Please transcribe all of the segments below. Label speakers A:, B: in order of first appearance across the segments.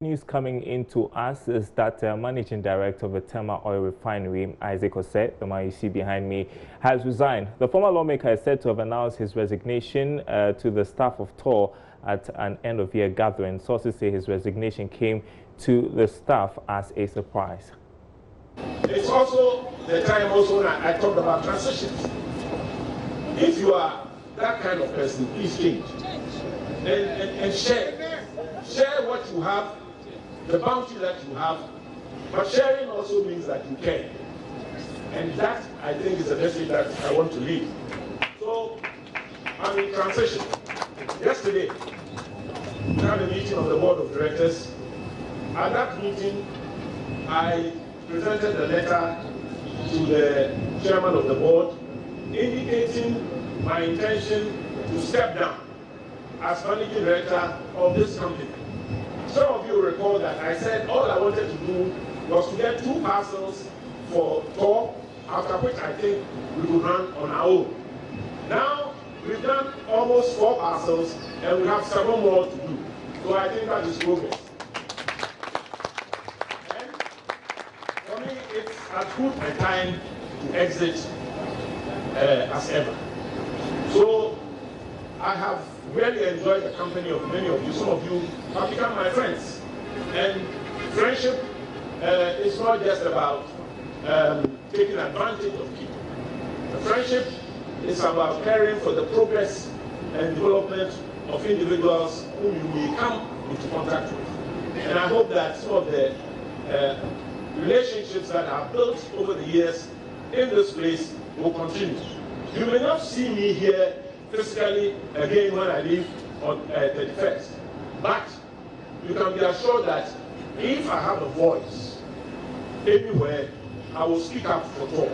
A: News coming into us is that Managing Director of the Tema Oil Refinery, Isaac Osei, the man you see behind me, has resigned. The former lawmaker is said to have announced his resignation to the staff of TOR at an end-of-year gathering. Sources say his resignation came to the staff as a surprise.
B: It's also the time when I talked about transitions. If you are that kind of person, please change and share what you have, the bounty that you have, but sharing also means that you care. And that, I think, is the message that I want to leave. So, I'm in transition. Yesterday, we had a meeting of the board of directors. At that meeting, I presented a letter to the chairman of the board indicating my intention to step down as managing director of this company. Some of you recall that I said all I wanted to do was to get 2 parcels for TOR, after which I think we could run on our own. Now, we've done almost 4 parcels and we have several more to do. So I think that is progress. And for me, it's as good a time to exit as ever. So I have really enjoyed the company of many of you. Some of you have become my friends. And friendship is not just about taking advantage of people. The friendship is about caring for the progress and development of individuals whom you may come into contact with. And I hope that some of the relationships that are built over the years in this place will continue. You may not see me here physically again when I leave on 31st. But you can be assured that if I have a voice anywhere, I will speak up for TOR.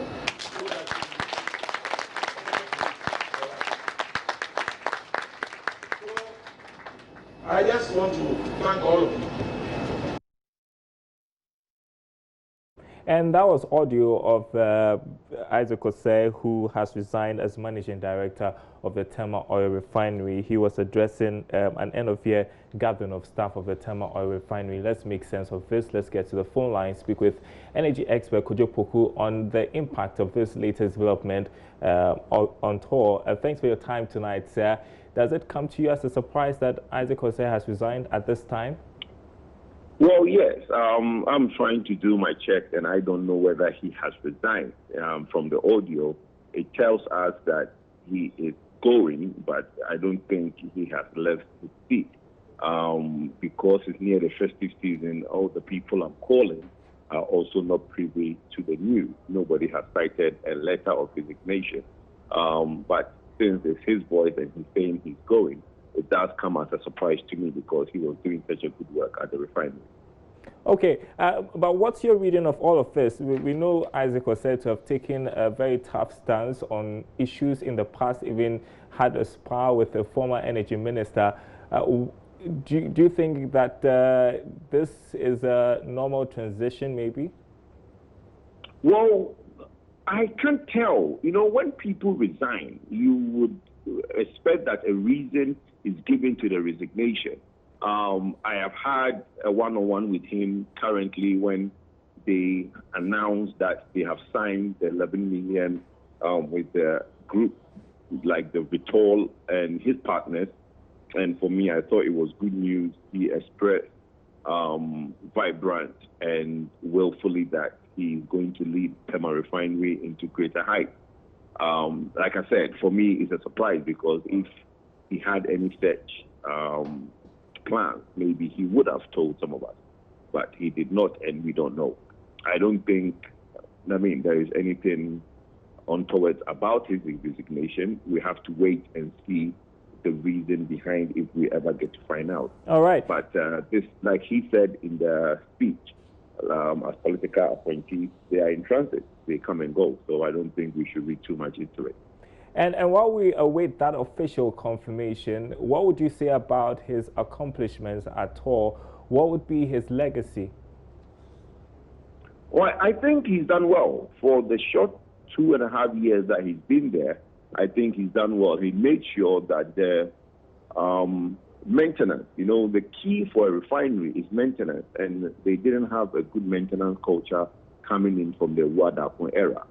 B: I just want to thank all of you.
A: And that was audio of Isaac Osei, who has resigned as Managing Director of the Tema Oil Refinery. He was addressing an end-of-year gathering of staff of the Tema Oil Refinery. Let's make sense of this. Let's get to the phone line, speak with energy expert Kojo Poku on the impact of this latest development on TOR. Thanks for your time tonight, sir. Does it come to you as a surprise that Isaac Osei has resigned at this time?
C: Well, yes. I'm trying to do my check, and I don't know whether he has resigned. From the audio, it tells us that he is going, but I don't think he has left his seat. Because it's near the festive season, all the people I'm calling are also not privy to the news. Nobody has cited a letter of resignation. But since it's his voice and he's saying he's going, it does come as a surprise to me because he was doing such a good work at the refinery.
A: Okay, but what's your reading of all of this? We know Isaac Osei to have taken a very tough stance on issues in the past, even had a spar with the former energy minister. Do you think that this is a normal transition, maybe?
C: Well, I can't tell. You know, when people resign, you would expect that a reason is given to the resignation. I have had a one-on-one with him currently when they announced that they have signed the 11 million with the group like the Vitol and his partners. And for me, I thought it was good news. He expressed vibrant and willfully that he's going to lead Tema Refinery into greater heights. Like I said, for me, it's a surprise because if he had any such plans, maybe he would have told some of us, but he did not, and we don't know. I don't think, there is anything untoward about his resignation. We have to wait and see the reason behind if we ever get to find out.
A: All right.
C: But this, like he said in the speech, as political appointees, they are in transit. They come and go. So I don't think we should read too much into it.
A: And while we await that official confirmation, what would you say about his accomplishments at TOR? What would be his legacy?
C: Well, I think he's done well. For the short 2.5 years that he's been there, I think he's done well. He made sure that the maintenance. You know, the key for a refinery is maintenance, and they didn't have a good maintenance culture coming in from the Wadapon era.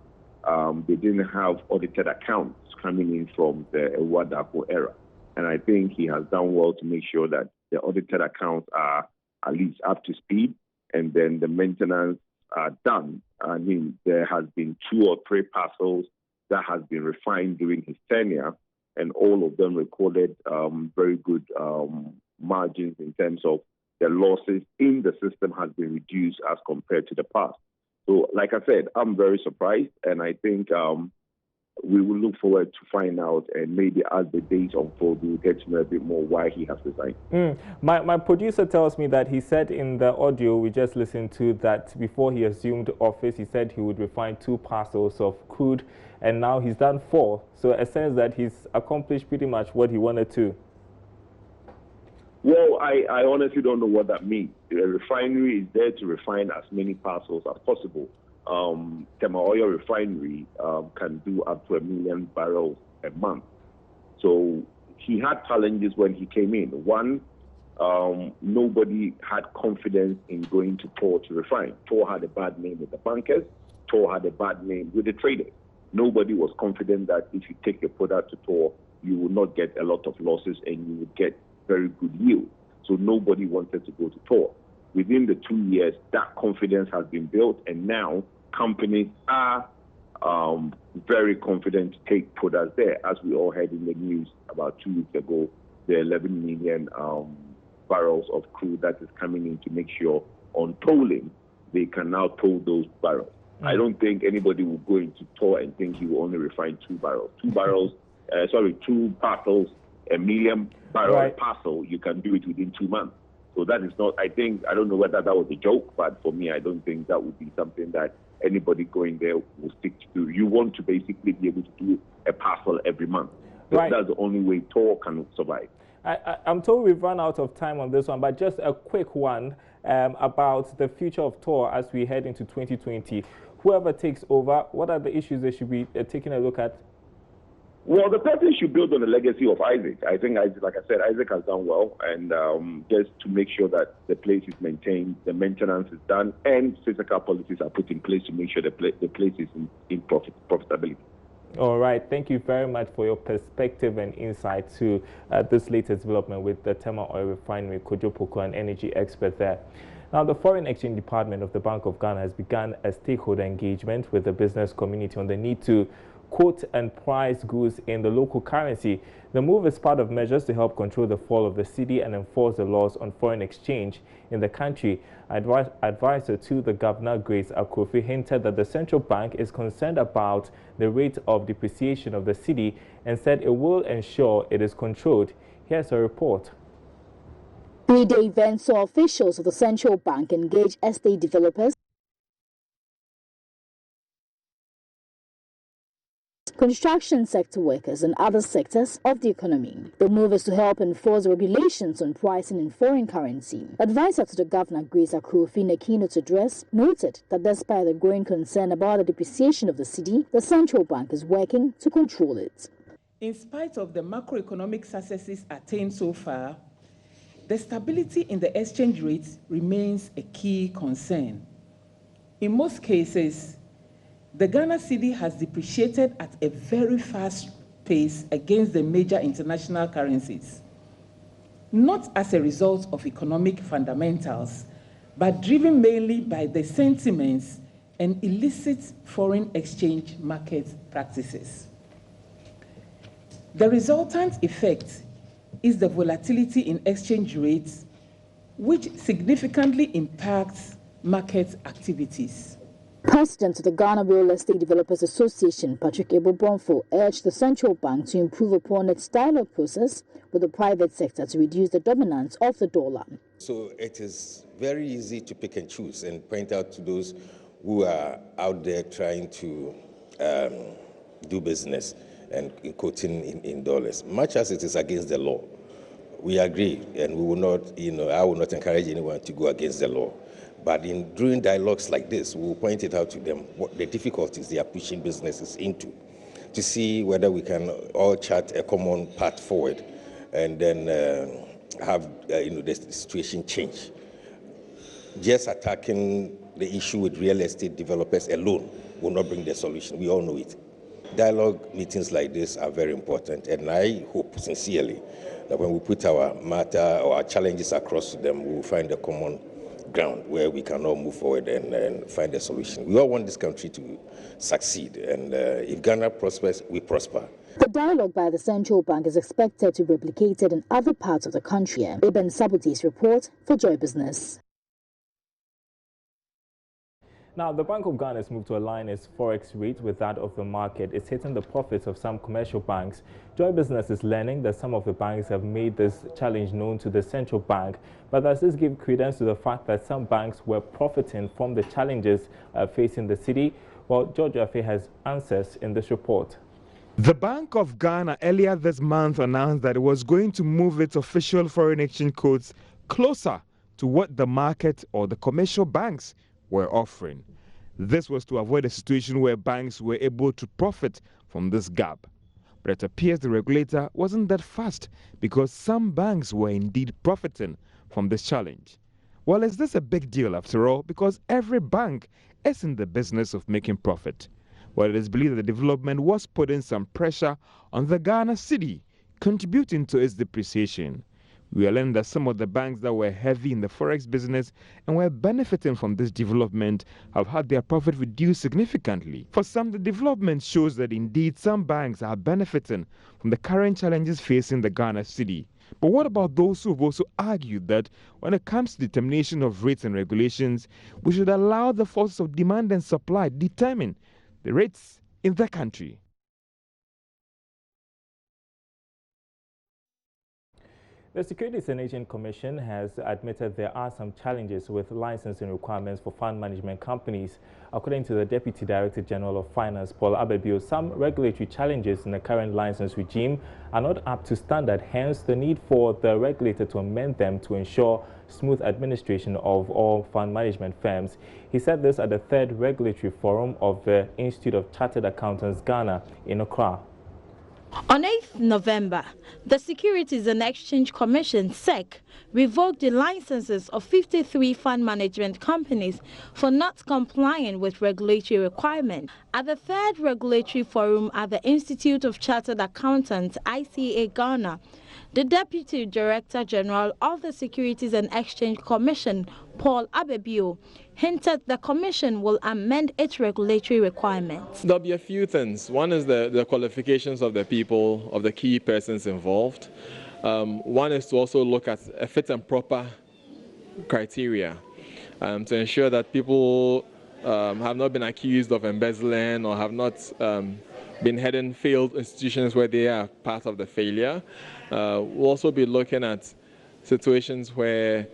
C: They didn't have audited accounts coming in from the Wadapon era. And I think he has done well to make sure that the audited accounts are at least up to speed, and then the maintenance are done. I mean, there has been 2 or 3 parcels that has been refined during his tenure, and all of them recorded very good margins in terms of the losses in the system has been reduced as compared to the past. So, like I said, I'm very surprised, and I think we will look forward to find out, and maybe as the days unfold, we'll get to know a bit more why he has resigned.
A: My producer tells me that he said in the audio we just listened to that before he assumed office, he said he would refine 2 parcels of crude, and now he's done 4. So a sense that he's accomplished pretty much what he wanted to.
C: Well, I honestly don't know what that means. A refinery is there to refine as many parcels as possible. Tema Oil Refinery can do up to 1 million barrels a month. So he had challenges when he came in. One, nobody had confidence in going to Tor to refine. Tor had a bad name with the bankers. Tor had a bad name with the traders. Nobody was confident that if you take your product to Tor, you will not get a lot of losses and you would get very good yield. So nobody wanted to go to Tor. Within the 2 years, that confidence has been built, and now companies are very confident to take products there. As we all heard in the news about 2 weeks ago, the 11 million barrels of crude that is coming in to make sure on tolling, they can now toll those barrels. I don't think anybody will go into Tor and think he will only refine 2 barrels. 2 parcels, 1 million barrel parcel, you can do it within 2 months. So that is not, I don't know whether that was a joke, but for me, I don't think that would be something that anybody going there will stick to. You want to basically be able to do a parcel every month. That's the only way Tor can survive.
A: I'm told we've run out of time on this one, but just a quick one about the future of Tor as we head into 2020. Whoever takes over, what are the issues they should be taking a look at?
C: Well, the person should build on the legacy of Isaac. I think, like I said, Isaac has done well, and just to make sure that the place is maintained, the maintenance is done, and physical policies are put in place to make sure the place is in profitability. All
A: right. Thank you very much for your perspective and insight to this latest development with the Tema Oil Refinery, Kojo Poko, an energy expert there. Now, the Foreign Exchange Department of the Bank of Ghana has begun a stakeholder engagement with the business community on the need to quote and price goods in the local currency. The move is part of measures to help control the fall of the cedi and enforce the laws on foreign exchange in the country. Advisor to the Governor, Grace Akrofi, hinted that the central bank is concerned about the rate of depreciation of the cedi and said it will ensure it is controlled. Here's a report.
D: 3-day event saw officials of the central bank engage estate developers, construction sector workers and other sectors of the economy. The move is to help enforce regulations on pricing in foreign currency. Advisor to the Governor, Grace Akrofi, in a keynote address, noted that despite the growing concern about the depreciation of the cedi, the central bank is working to control it.
E: In spite of the macroeconomic successes attained so far, the stability in the exchange rate remains a key concern. In most cases, the Ghana cedi has depreciated at a very fast pace against the major international currencies, not as a result of economic fundamentals, but driven mainly by the sentiments and illicit foreign exchange market practices. The resultant effect is the volatility in exchange rates, which significantly impacts market activities.
D: President of the Ghana Real Estate Developers Association, Patrick Ebobonfo, urged the central bank to improve upon its dialogue process with the private sector to reduce the dominance of the dollar.
F: So it is very easy to pick and choose and point out to those who are out there trying to do business and quoting in dollars, much as it is against the law. We agree, and we will not, I will not encourage anyone to go against the law. But during dialogues like this, we will point it out to them what the difficulties they are pushing businesses into, to see whether we can all chart a common path forward and then have the situation change. Just attacking the issue with real estate developers alone will not bring the solution. We all know it. Dialogue meetings like this are very important, and I hope sincerely that when we put our matter or our challenges across to them, we will find a common ground where we can all move forward and find a solution. We all want this country to succeed, and if Ghana prospers, we prosper.
D: The dialogue by the central bank is expected to be replicated in other parts of the country. Ibn Sabudi's report for Joy Business.
A: Now, the Bank of Ghana has moved to align its Forex rate with that of the market. It's hitting the profits of some commercial banks. Joy Business is learning that some of the banks have made this challenge known to the central bank. But does this give credence to the fact that some banks were profiting from the challenges facing the city? Well, George Afe has answers in this report.
G: The Bank of Ghana earlier this month announced that it was going to move its official foreign exchange quotes closer to what the market or the commercial banks were offering. This was to avoid a situation where banks were able to profit from this gap. But it appears the regulator wasn't that fast because some banks were indeed profiting from this challenge. Well, is this a big deal after all? Because every bank is in the business of making profit. Well, it is believed that the development was putting some pressure on the Ghana cedi, contributing to its depreciation. We are learning that some of the banks that were heavy in the Forex business and were benefiting from this development have had their profit reduced significantly. For some, the development shows that indeed some banks are benefiting from the current challenges facing the Ghana cedi. But what about those who have also argued that when it comes to determination of rates and regulations, we should allow the forces of demand and supply determine the rates in the country?
A: The Securities and Exchange Commission has admitted there are some challenges with licensing requirements for fund management companies. According to the Deputy Director General of Finance, Paul Abebio, some regulatory challenges in the current license regime are not up to standard, hence the need for the regulator to amend them to ensure smooth administration of all fund management firms. He said this at the 3rd Regulatory Forum of the Institute of Chartered Accountants Ghana in Accra.
H: On 8th November, the Securities and Exchange Commission, SEC, revoked the licenses of 53 fund management companies for not complying with regulatory requirements. At the 3rd Regulatory Forum at the Institute of Chartered Accountants, ICA Ghana, the Deputy Director General of the Securities and Exchange Commission, Paul Abebio, hinted the Commission will amend its regulatory requirements.
I: There'll be a few things. One is the qualifications of the people, of the key persons involved. One is to also look at a fit and proper criteria to ensure that people have not been accused of embezzling or have not been heading failed institutions where they are part of the failure. We'll also be looking at situations where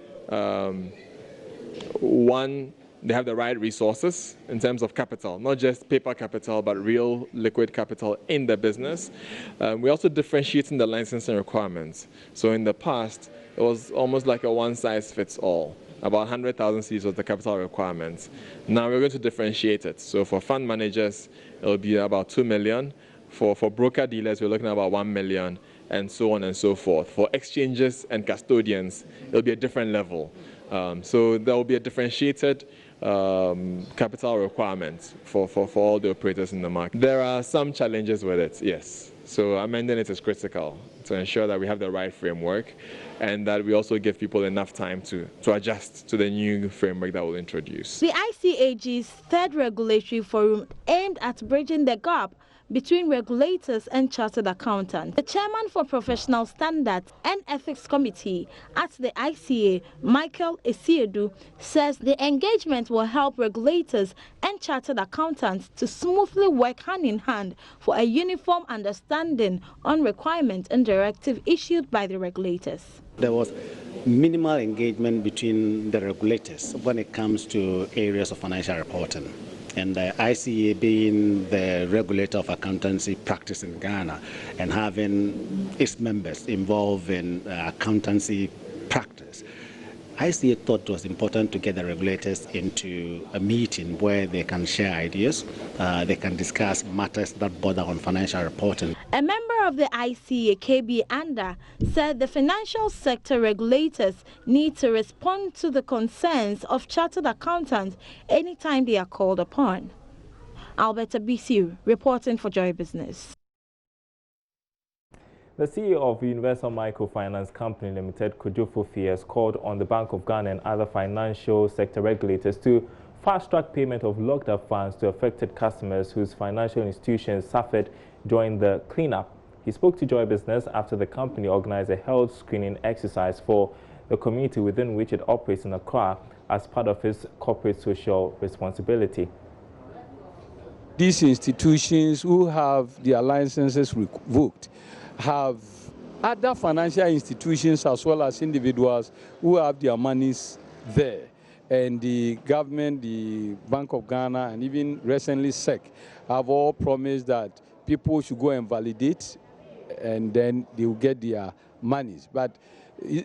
I: one, they have the right resources in terms of capital, not just paper capital, but real liquid capital in the business. We're also differentiating the licensing requirements. So in the past, it was almost like a one-size-fits-all. About 100,000 cedis was the capital requirements. Now we're going to differentiate it. So for fund managers, it'll be about 2 million. For broker dealers, we're looking at about 1 million, and so on and so forth. For exchanges and custodians, it'll be a different level. So there will be a differentiated capital requirement for all the operators in the market. There are some challenges with it, yes. So amending it is critical to ensure that we have the right framework and that we also give people enough time to adjust to the new framework that we'll introduce.
H: The ICAG's 3rd Regulatory Forum aimed at bridging the gap between regulators and chartered accountants. The chairman for Professional Standards and Ethics Committee at the ICA, Michael Esiedu, says the engagement will help regulators and chartered accountants to smoothly work hand in hand for a uniform understanding on requirements and directives issued by the regulators.
J: There was minimal engagement between the regulators when it comes to areas of financial reporting. And the ICA being the regulator of accountancy practice in Ghana and having its members involved in accountancy practice, ICA thought it was important to get the regulators into a meeting where they can share ideas, they can discuss matters that border on financial reporting.
H: A member of the ICA, KB Anda, said the financial sector regulators need to respond to the concerns of chartered accountants anytime they are called upon. Alberta BCU reporting for Joy Business.
A: The CEO of Universal Microfinance Company Limited, Kujufo Fies, called on the Bank of Ghana and other financial sector regulators to fast-track payment of locked-up funds to affected customers whose financial institutions suffered during the cleanup. He spoke to Joy Business after the company organized a health screening exercise for the community within which it operates in Accra as part of its corporate social responsibility.
K: These institutions who have their licenses revoked have other financial institutions as well as individuals who have their monies there. And the government, the Bank of Ghana, and even recently SEC have all promised that people should go and validate and then they will get their monies. But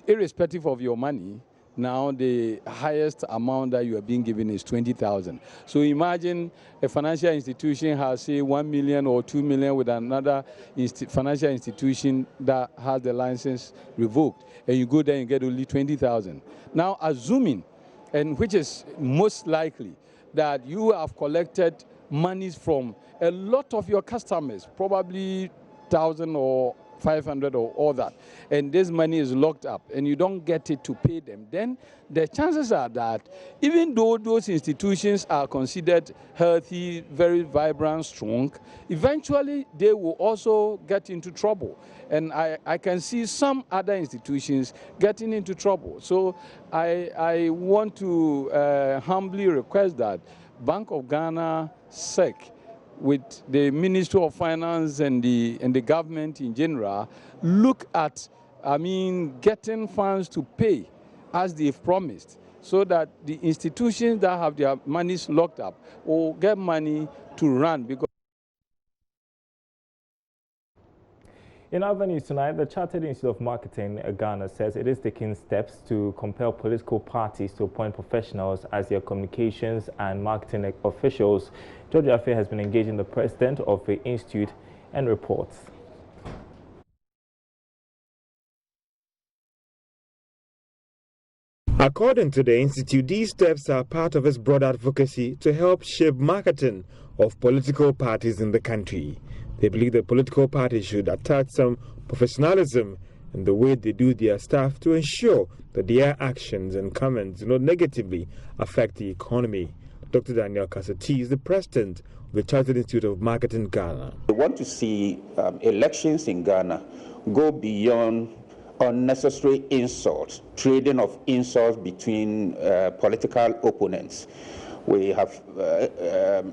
K: irrespective of your money, now the highest amount that you are being given is 20,000. So imagine a financial institution has, say, 1 million or 2 million with another financial institution that has the license revoked, and you go there and get only 20,000. Now, assuming, and which is most likely, that you have collected monies from a lot of your customers, probably 1,000 or 500 or all that, and this money is locked up and you don't get it to pay them, then the chances are that even though those institutions are considered healthy, very vibrant, strong, eventually they will also get into trouble. And I can see some other institutions getting into trouble. So I want to humbly request that Bank of Ghana, SEC, with the Ministry of Finance and the government in general, look at, getting funds to pay as they've promised, so that the institutions that have their monies locked up will get money to run. Because
A: in other news tonight, the Chartered Institute of Marketing Ghana says it is taking steps to compel political parties to appoint professionals as their communications and marketing officials. George Affe has been engaging the president of the institute and reports.
G: According to the institute, these steps are part of its broad advocacy to help shape marketing of political parties in the country. They believe the political parties should attach some professionalism in the way they do their stuff to ensure that their actions and comments do not negatively affect the economy. Dr. Daniel Kasati is the president of the Chartered Institute of Marketing Ghana.
L: We want to see elections in Ghana go beyond unnecessary insults, trading of insults between political opponents. We have,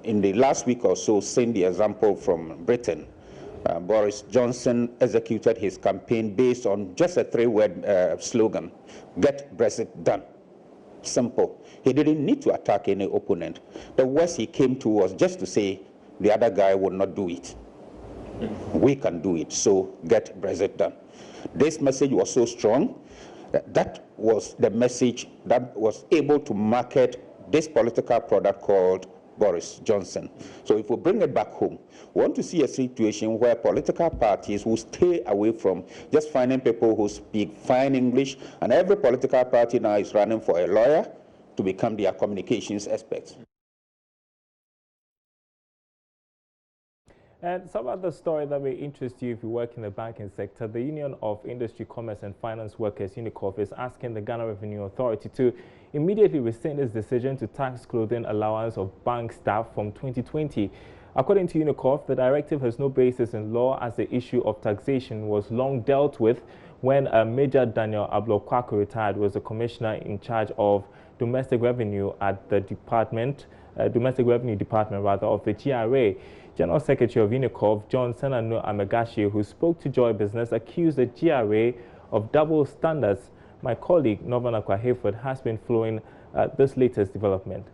L: in the last week or so, seen the example from Britain. Boris Johnson executed his campaign based on just a three-word slogan: get Brexit done. Simple. He didn't need to attack any opponent. The worst he came to was just to say the other guy would not do it. We can do it, so get Brexit done. This message was so strong that was the message that was able to market this political product called Boris Johnson. So if we bring it back home, we want to see a situation where political parties will stay away from just finding people who speak fine English, and every political party now is running for a lawyer to become their communications experts.
A: And some other story that may interest you if you work in the banking sector: the Union of Industry, Commerce and Finance Workers, UNICOF, is asking the Ghana Revenue Authority to immediately rescind its decision to tax clothing allowance of bank staff from 2020. According to UNICOF, the directive has no basis in law, as the issue of taxation was long dealt with when Major Daniel Ablo-Kwako retired, was the commissioner in charge of domestic revenue at the Domestic Revenue Department of the GRA. General Secretary of UNICOF, John Senanu Amegashi, who spoke to Joy Business, accused the GRA of double standards. My colleague, Norman Akwaheford, has been following this latest development.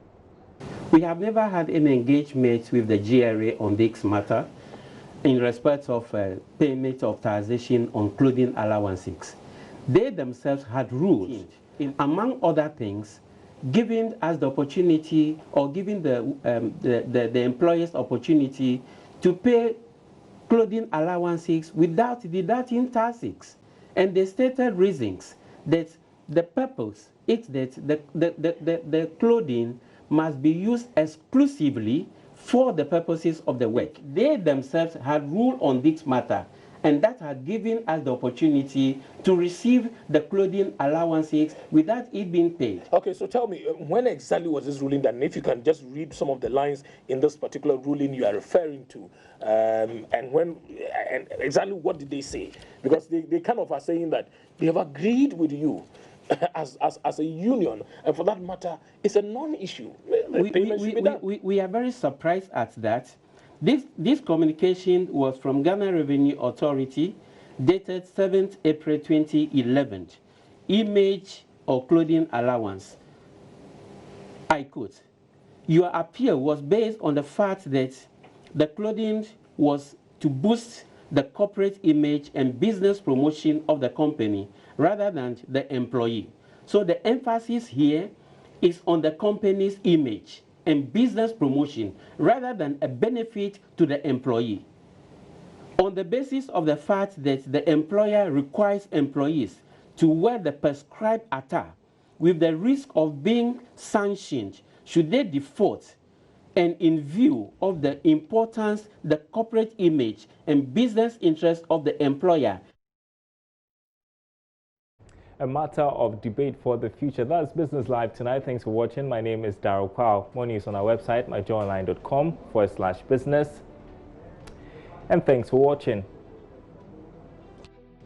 M: We have never had any engagement with the GRA on this matter in respect of payment of taxation on clothing allowances. They themselves had rules, among other things, giving us the opportunity, or giving the employers opportunity to pay clothing allowances without deducting taxes. And they stated reasons that the purpose is that the clothing must be used exclusively for the purposes of the work. They themselves had ruled on this matter, and that had given us the opportunity to receive the clothing allowances without it being paid.
N: Okay, so tell me, when exactly was this ruling done? If you can just read some of the lines in this particular ruling you are referring to, and exactly what did they say? Because they kind of are saying that they have agreed with you as a union, and for that matter, it's a non-issue.
M: We are very surprised at that. This communication was from Ghana Revenue Authority, dated 7th April 2011. Image or clothing allowance. I quote, "Your appeal was based on the fact that the clothing was to boost the corporate image and business promotion of the company rather than the employee. So the emphasis here is on the company's image and business promotion rather than a benefit to the employee. On the basis of the fact that the employer requires employees to wear the prescribed attire with the risk of being sanctioned should they default, and in view of the importance, the corporate image and business interests of the employer."
A: A matter of debate for the future. That's Business Live tonight. Thanks for watching. My name is Darryl Kwao. More news on our website, myjoyonline.com/business. And thanks for watching.